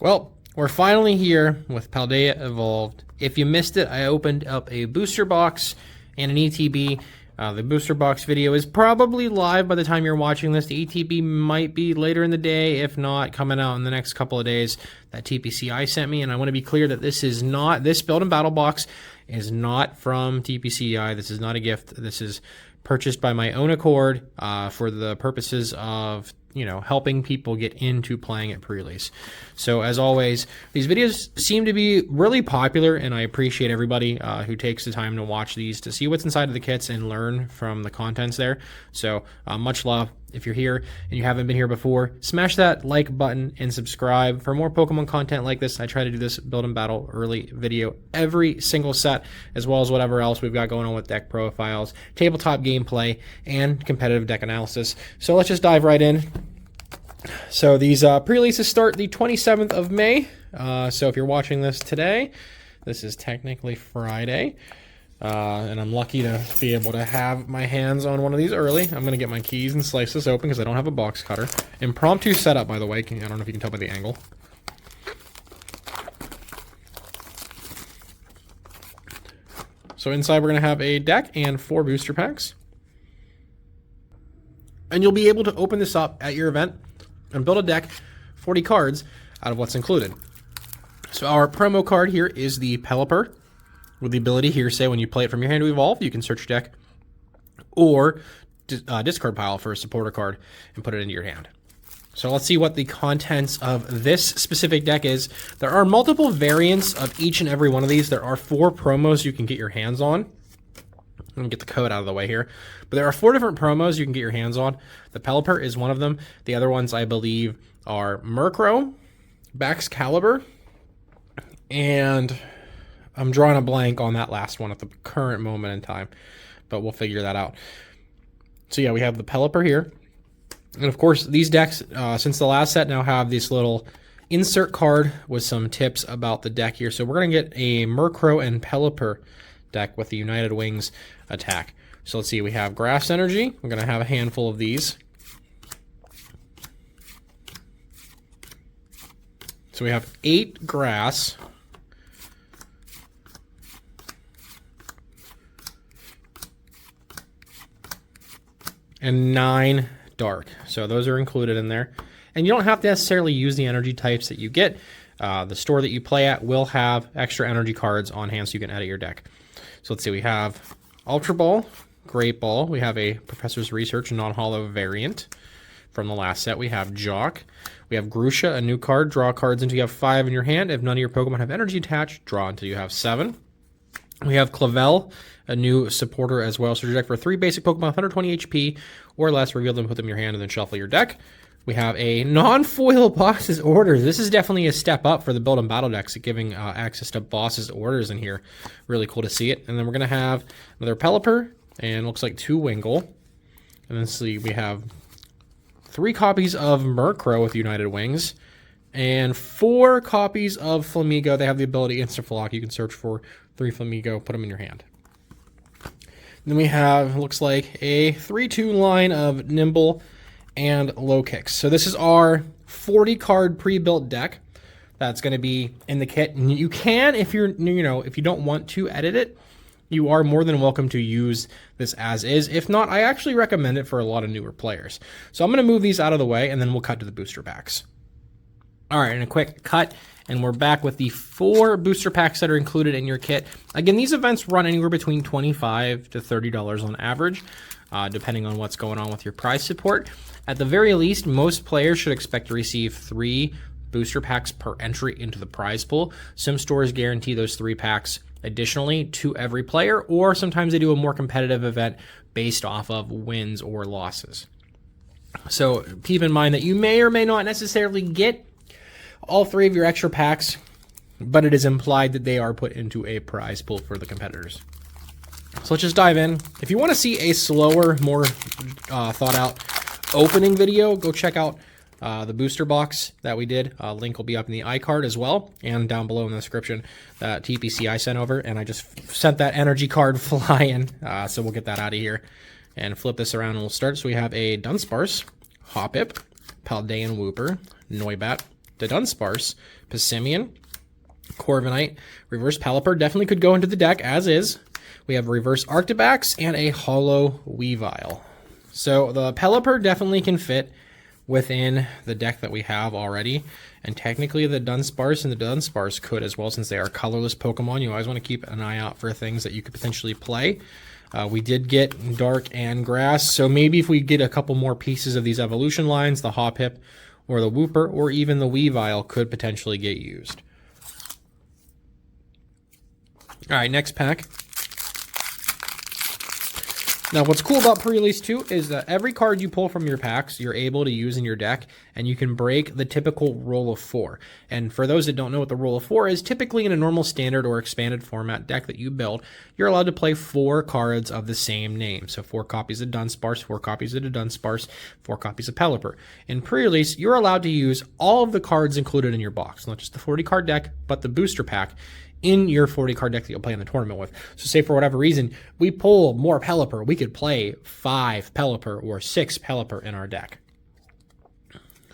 Well, we're finally here with Paldea Evolved. If you missed it, I opened up a booster box and an ETB. The booster box video is probably live by the time you're watching this. The ETB might be later in the day, if not coming out in the next couple of days. That TPCI sent me, and I want to be clear that this is not, this Build and Battle box is not from TPCI. This is not a gift. This is purchased by my own accord for the purposes of, you know, helping people get into playing at pre-release. So as always, these videos seem to be really popular, and I appreciate everybody who takes the time to watch these to see what's inside of the kits and learn from the contents there. So much love. If you're here and you haven't been here before, smash that like button and subscribe for more Pokemon content like this. I try to do this Build and Battle early video every single set, as well as whatever else we've got going on with deck profiles, tabletop gameplay, and competitive deck analysis. So let's just dive right in. So these pre-releases start the 27th of May. So if you're watching this today, this is technically Friday. And I'm lucky to be able to have my hands on one of these early. I'm going to get my keys and slice this open because I don't have a box cutter. Impromptu setup, by the way. I don't know if you can tell by the angle. So inside we're going to have a deck and 4 booster packs. And you'll be able to open this up at your event and build a deck, 40 cards, out of what's included. So our promo card here is the Pelipper, with the ability here, say when you play it from your hand to evolve, you can search your deck or discard pile for a supporter card and put it into your hand. So let's see what the contents of this specific deck is. There are multiple variants of each and every one of these. There are 4 promos you can get your hands on. Let me get the code out of the way here. But there are 4 different promos you can get your hands on. The Pelipper is one of them. The other ones, I believe, are Murkrow, Baxcalibur, and I'm drawing a blank on that last one at the current moment in time, but we'll figure that out. So yeah, we have the Pelipper here. And of course, these decks, since the last set, now have this little insert card with some tips about the deck here. So we're going to get a Murkrow and Pelipper deck with the United Wings attack. So let's see, we have Grass Energy. We're going to have a handful of these. So we have 8 Grass, and 9 Dark. So those are included in there. And you don't have to necessarily use the energy types that you get. The store that you play at will have extra energy cards on hand so you can edit your deck. So let's see, we have Ultra Ball, Great Ball. We have a Professor's Research non-holo variant from the last set. We have Jock. We have Grusha, a new card. Draw cards until you have 5 in your hand. If none of your Pokemon have energy attached, draw until you have 7. We have Clavel, a new supporter as well. So your deck for 3 basic Pokemon, 120 HP or less, reveal them, put them in your hand, and then shuffle your deck. We have a non-foil Boss's Orders. This is definitely a step up for the Build and Battle decks, giving access to Boss's Orders in here. Really cool to see it. And then we're going to have another Pelipper, and looks like 2 Wingull. And then see, we have 3 copies of Murkrow with United Wings, and 4 copies of Flamigo. They have the ability Instant Flock. You can search for 3 Flamigo, put them in your hand. Then we have, looks like, a 3-2 line of Nimble and Low Kicks. So this is our 40 card pre-built deck that's going to be in the kit. And you can, if you're, you know, if you don't want to edit it, you are more than welcome to use this as is. If not, I actually recommend it for a lot of newer players. So I'm going to move these out of the way, and then we'll cut to the booster packs. All right, and a quick cut, and we're back with the 4 booster packs that are included in your kit. Again, these events run anywhere between $25 to $30 on average, depending on what's going on with your prize support. At the very least, most players should expect to receive 3 booster packs per entry into the prize pool. Some stores guarantee those 3 packs additionally to every player, or sometimes they do a more competitive event based off of wins or losses. So keep in mind that you may or may not necessarily get all 3 of your extra packs, but it is implied that they are put into a prize pool for the competitors. So let's just dive in. If you want to see a slower, more thought out opening video, go check out the booster box that we did. Link will be up in the iCard as well, and down below in the description that TPCI sent over, and I just sent that energy card flying, so we'll get that out of here and flip this around and we'll start. So we have a Dunsparce, Hoppip, Paldean Wooper, Noibat, the Dunsparce, Passimian, Corviknight, reverse Pelipper definitely could go into the deck as is. We have reverse Arctibax and a holo Weavile. So the Pelipper definitely can fit within the deck that we have already. And technically the Dunsparce and the Dunsparce could as well, since they are colorless Pokemon. You always want to keep an eye out for things that you could potentially play. We did get Dark and Grass, so maybe if we get a couple more pieces of these evolution lines, the Hoppip or the Wooper or even the Weavile could potentially get used. All right, next pack. Now, what's cool about pre-release 2 is that every card you pull from your packs, you're able to use in your deck, and you can break the typical roll of 4. And for those that don't know what the roll of 4 is, typically in a normal standard or expanded format deck that you build, you're allowed to play 4 cards of the same name. So 4 copies of Dunsparce, 4 copies of the Dunsparce, 4 copies of Pelipper. In pre-release, you're allowed to use all of the cards included in your box, not just the 40-card deck, but the booster pack in your 40-card deck that you'll play in the tournament with. So say for whatever reason, we pull more Pelipper, we could play 5 Pelipper or 6 Pelipper in our deck.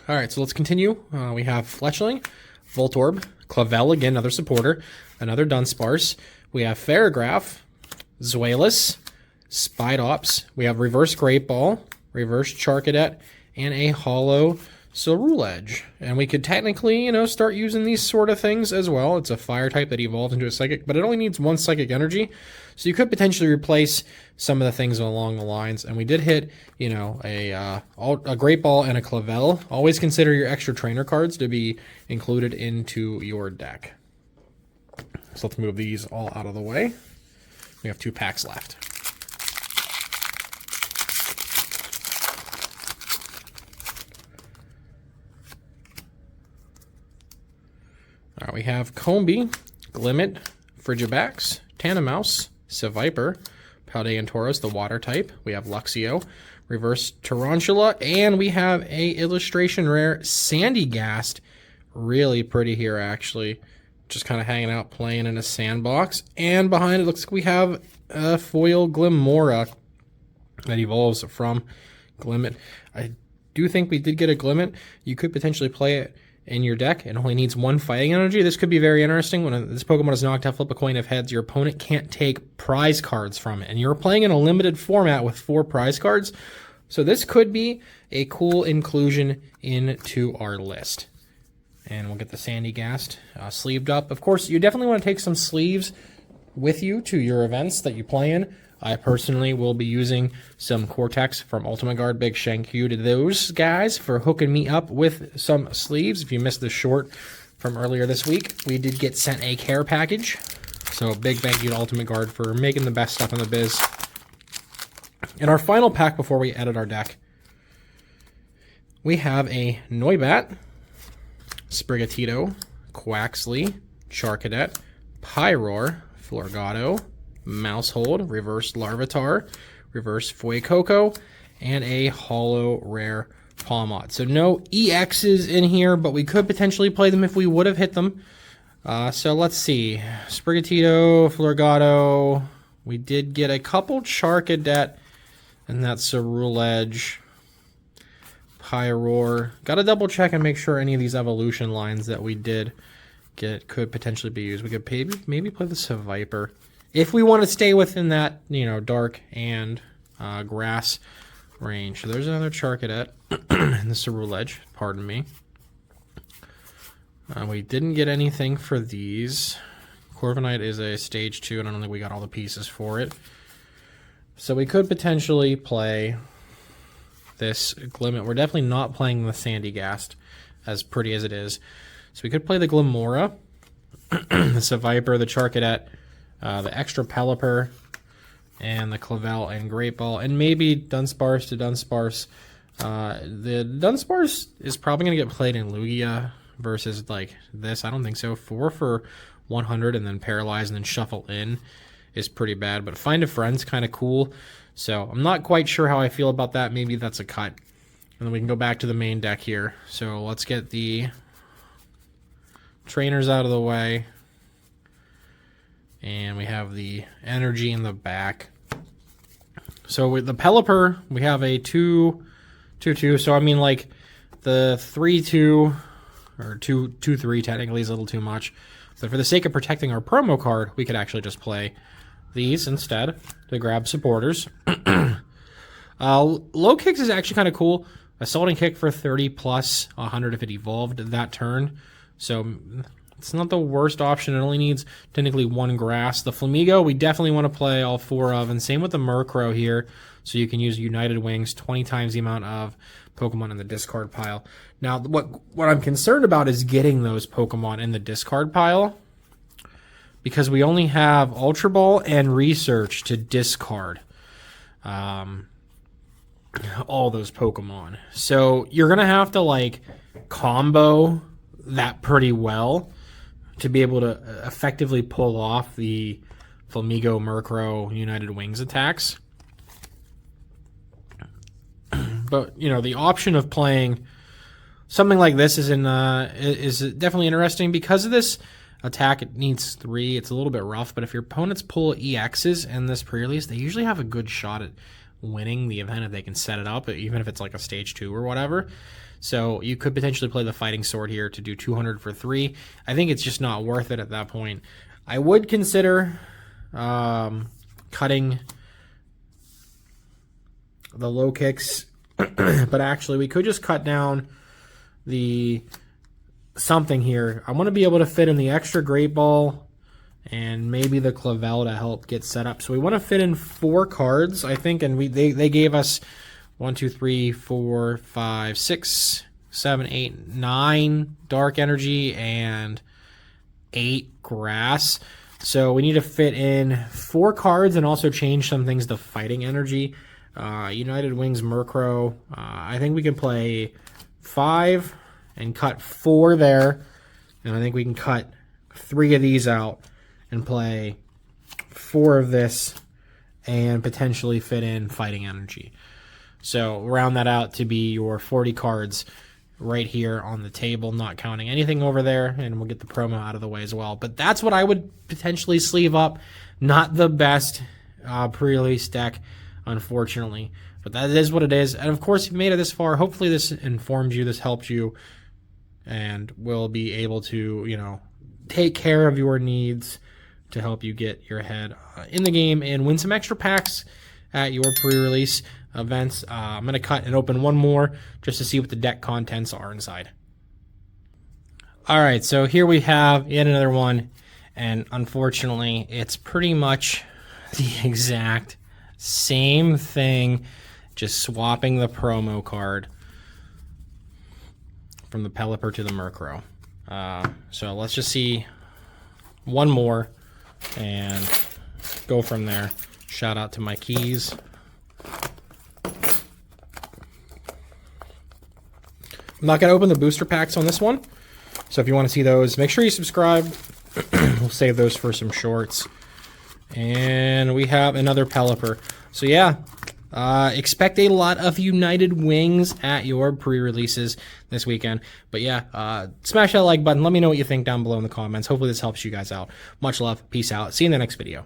All right, so let's continue. We have Fletchling, Voltorb, Clavel, again, another supporter, another Dunsparce. We have Ferrigraph, Zweilous, Spidops. We have reverse Great Ball, reverse Charcadet, and a holo Ceruledge. And we could technically, start using these sort of things as well. It's a fire type that evolved into a psychic, but it only needs 1 psychic energy. So you could potentially replace some of the things along the lines. And we did hit, a Great Ball and a Clavel. Always consider your extra trainer cards to be included into your deck. So let's move these all out of the way. We have 2 packs left. All right, we have Combee, Glimmet, Frigibax, Tanomouse, Seviper, Paldea and Tauros, the water type. We have Luxio, reverse Tarantula, and we have a illustration rare Sandygast. Really pretty here, actually. Just kind of hanging out, playing in a sandbox. And behind it looks like we have a foil Glimmora that evolves from Glimmet. I do think we did get a Glimmet. You could potentially play it in your deck. It only needs 1 fighting energy. This could be very interesting. When this Pokemon is knocked out, flip a coin of heads, your opponent can't take prize cards from it. And you're playing in a limited format with 4 prize cards. So this could be a cool inclusion into our list. And we'll get the Sandygast sleeved up. Of course, you definitely want to take some sleeves with you to your events that you play in. I personally will be using some Cortex from Ultimate Guard. Big thank you to those guys for hooking me up with some sleeves. If you missed the short from earlier this week, we did get sent a care package. So big thank you to Ultimate Guard for making the best stuff in the biz. In our final pack before we edit our deck, we have a Noibat, Sprigatito, Quaxley, Charcadet, Pyroar, Florgato, Mousehold, reverse Larvitar, reverse Fuecoco, and a holo rare Palmot. So no EXs in here, but we could potentially play them if we would have hit them. So let's see. Sprigatito, Florgato. We did get a couple Charcadet, and that's Ceruledge. Pyroar. Got to double check and make sure any of these evolution lines that we did get could potentially be used. We could maybe play the Seviper if we want to stay within that, dark and grass range. So there's another Charcadet and the Ceruledge, pardon me. We didn't get anything for these. Corviknight is a stage 2, and I don't think we got all the pieces for it. So we could potentially play this Glimmet. We're definitely not playing the Sandygast, as pretty as it is. So we could play the Glimmora, the Seviper, the Charcadet, the extra Pelipper, and the Clavel and Great Ball, and maybe Dunsparce to Dunsparce. The Dunsparce is probably going to get played in Lugia versus like this. I don't think so. 4 for 100 and then Paralyze and then Shuffle in is pretty bad, but Find a Friend's kind of cool. So I'm not quite sure how I feel about that. Maybe that's a cut. And then we can go back to the main deck here. So let's get the trainers out of the way. And we have the energy in the back. So with the Pelipper, we have a 2/2. So I mean, like the 3/2 or 2-3 technically is a little too much. But for the sake of protecting our promo card, we could actually just play these instead to grab supporters. Low kicks is actually kind of cool. Assaulting kick for 30 plus 100 if it evolved that turn. So it's not the worst option. It only needs technically 1 grass. The Flamigo, we definitely want to play all 4 of, and same with the Murkrow here. So you can use United Wings 20 times the amount of Pokemon in the discard pile. Now, what I'm concerned about is getting those Pokemon in the discard pile, because we only have Ultra Ball and Research to discard all those Pokemon. So you're going to have to like combo that pretty well to be able to effectively pull off the Flamigo, Murkrow, United Wings attacks. But, you know, the option of playing something like this is definitely interesting. Because of this attack, it needs 3. It's a little bit rough, but if your opponents pull EXs in this pre-release, they usually have a good shot at winning the event if they can set it up, even if it's like a stage 2 or whatever. So you could potentially play the Fighting Sword here to do 200 for 3. I think it's just not worth it at that point. I would consider cutting the low kicks, but actually we could just cut down the something here. I want to be able to fit in the extra Great Ball and maybe the Clavel to help get set up. So we want to fit in 4 cards, I think, and they gave us 1, 2, 3, 4, 5, 6, 7, 8, 9 Dark Energy and 8 Grass. So we need to fit in 4 cards and also change some things to Fighting Energy. United Wings Murkrow. I think we can play 5 and cut 4 there. And I think we can cut 3 of these out and play 4 of this and potentially fit in Fighting Energy. So round that out to be your 40 cards right here on the table, not counting anything over there, and we'll get the promo out of the way as well. But that's what I would potentially sleeve up. Not the best pre-release deck, unfortunately, but that is what it is. And of course, if you made it this far, hopefully this informed you, this helped you, and will be able to, you know, take care of your needs to help you get your head in the game and win some extra packs at your pre-release events. I'm going to cut and open one more just to see what the deck contents are inside. All right, so here we have yet another one, and unfortunately, it's pretty much the exact same thing, just swapping the promo card from the Pelipper to the Murkrow. So let's just see one more and go from there. Shout out to my keys. I'm not going to open the booster packs on this one, so if you want to see those, make sure you subscribe. We'll save those for some shorts. And we have another Pelipper. So yeah, expect a lot of United Wings at your pre-releases this weekend. But yeah, smash that like button. Let me know what you think down below in the comments. Hopefully this helps you guys out. Much love. Peace out. See you in the next video.